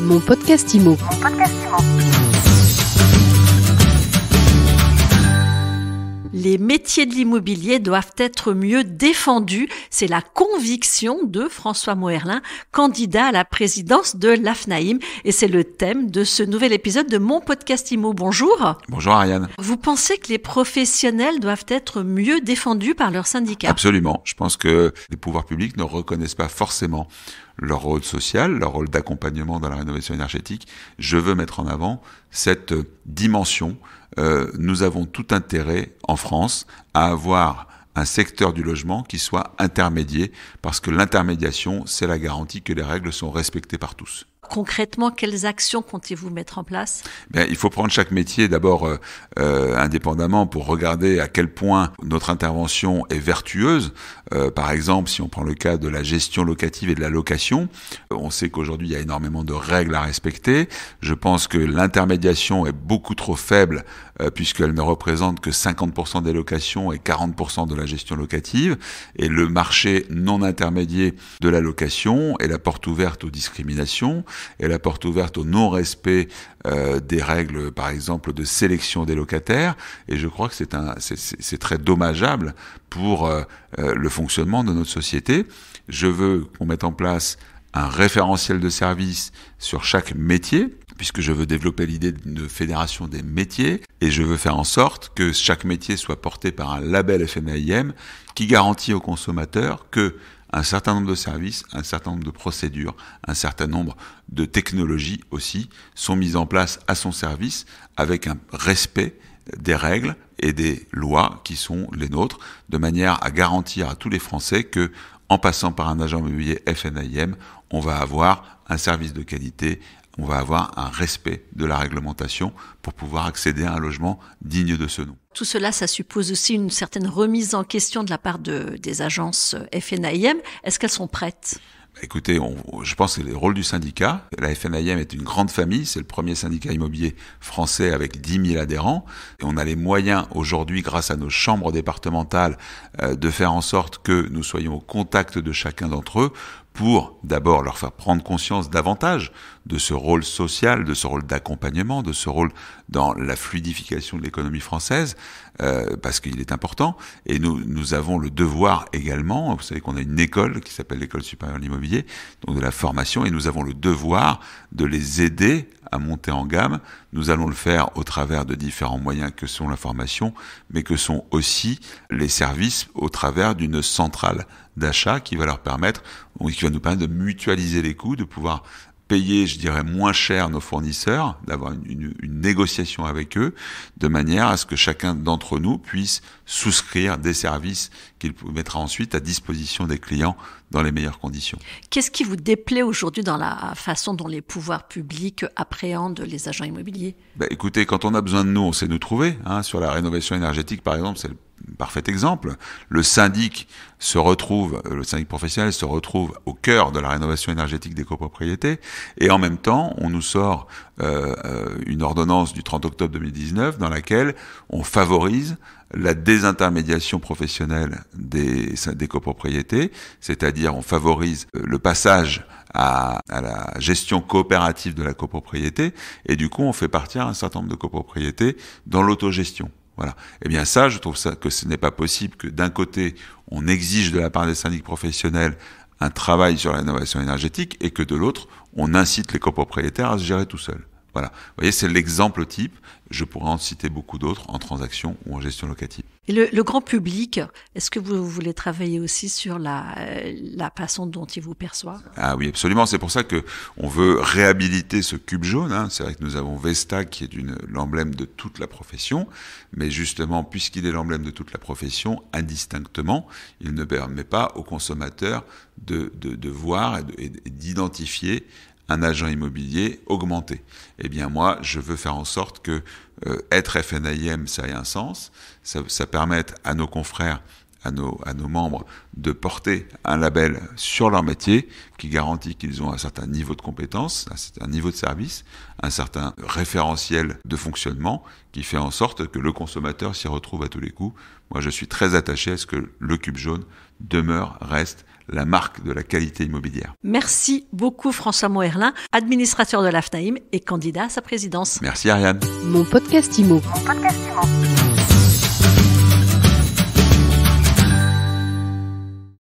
Mon podcast IMO. Les métiers de l'immobilier doivent être mieux défendus. C'est la conviction de François Moerlin, candidat à la présidence de l'AFNAIM. Et c'est le thème de ce nouvel épisode de Mon podcast IMO. Bonjour. Bonjour Ariane. Vous pensez que les professionnels doivent être mieux défendus par leurs syndicats ? Absolument. Je pense que les pouvoirs publics ne reconnaissent pas forcément leur rôle social, leur rôle d'accompagnement dans la rénovation énergétique. Je veux mettre en avant cette dimension. Nous avons tout intérêt en France à avoir un secteur du logement qui soit intermédié, parce que l'intermédiation, c'est la garantie que les règles sont respectées par tous. Concrètement, quelles actions comptez-vous mettre en place ? Il faut prendre chaque métier d'abord indépendamment pour regarder à quel point notre intervention est vertueuse. Par exemple, si on prend le cas de la gestion locative et de la location, on sait qu'aujourd'hui il y a énormément de règles à respecter. Je pense que l'intermédiation est beaucoup trop faible puisqu'elle ne représente que 50% des locations et 40% de la gestion locative. Et le marché non intermédié de la location est la porte ouverte aux discriminations, et la porte ouverte au non-respect des règles, par exemple, de sélection des locataires. Et je crois que c'est très dommageable pour le fonctionnement de notre société. Je veux qu'on mette en place un référentiel de service sur chaque métier, puisque je veux développer l'idée d'une fédération des métiers, et je veux faire en sorte que chaque métier soit porté par un label FNAIM qui garantit aux consommateurs que un certain nombre de services, un certain nombre de procédures, un certain nombre de technologies aussi sont mises en place à son service avec un respect des règles et des lois qui sont les nôtres, de manière à garantir à tous les Français que, en passant par un agent immobilier FNAIM, on va avoir un service de qualité, on va avoir un respect de la réglementation pour pouvoir accéder à un logement digne de ce nom. Tout cela, ça suppose aussi une certaine remise en question de la part des agences FNAIM. Est-ce qu'elles sont prêtes ? Écoutez, je pense que c'est le rôle du syndicat. La FNAIM est une grande famille, c'est le premier syndicat immobilier français avec 10 000 adhérents. Et on a les moyens aujourd'hui, grâce à nos chambres départementales, de faire en sorte que nous soyons au contact de chacun d'entre eux pour d'abord leur faire prendre conscience davantage de ce rôle social, de ce rôle d'accompagnement, de ce rôle dans la fluidification de l'économie française, parce qu'il est important. Et nous avons le devoir également, vous savez qu'on a une école qui s'appelle l'École supérieure de l'immobilier, donc de la formation, et nous avons le devoir de les aider à monter en gamme. Nous allons le faire au travers de différents moyens que sont la formation, mais que sont aussi les services au travers d'une centrale d'achat qui va nous permettre de mutualiser les coûts, de pouvoir payer, je dirais, moins cher nos fournisseurs, d'avoir une négociation avec eux, de manière à ce que chacun d'entre nous puisse souscrire des services qu'il mettra ensuite à disposition des clients dans les meilleures conditions. Qu'est-ce qui vous déplaît aujourd'hui dans la façon dont les pouvoirs publics appréhendent les agents immobiliers ? Écoutez, quand on a besoin de nous, on sait nous trouver. Sur la rénovation énergétique, par exemple, c'est le parfait exemple. Le syndic professionnel se retrouve au cœur de la rénovation énergétique des copropriétés, et en même temps, on nous sort une ordonnance du 30 octobre 2019 dans laquelle on favorise la désintermédiation professionnelle des copropriétés, c'est-à-dire on favorise le passage à la gestion coopérative de la copropriété, et du coup on fait partir un certain nombre de copropriétés dans l'autogestion. Voilà. Eh bien ça, je trouve que ce n'est pas possible que d'un côté, on exige de la part des syndics professionnels un travail sur la rénovation énergétique et que de l'autre, on incite les copropriétaires à se gérer tout seuls. Voilà. Vous voyez, c'est l'exemple type. Je pourrais en citer beaucoup d'autres en transaction ou en gestion locative. Et le grand public, est-ce que vous voulez travailler aussi sur la façon dont il vous perçoit ? Ah oui, absolument. C'est pour ça que on veut réhabiliter ce cube jaune. C'est vrai que nous avons Vesta qui est l'emblème de toute la profession, mais justement, puisqu'il est l'emblème de toute la profession, indistinctement, il ne permet pas aux consommateurs de voir et d'identifier un agent immobilier augmenté. Eh bien moi, je veux faire en sorte que être FNAIM, ça ait un sens, ça permette à nos confrères, à nos membres de porter un label sur leur métier qui garantit qu'ils ont un certain niveau de compétence, un certain niveau de service, un certain référentiel de fonctionnement qui fait en sorte que le consommateur s'y retrouve à tous les coups. Moi, je suis très attaché à ce que le cube jaune reste la marque de la qualité immobilière. Merci beaucoup François Moerlin, administrateur de l'AFNAIM et candidat à sa présidence. Merci Ariane. Mon podcast IMO.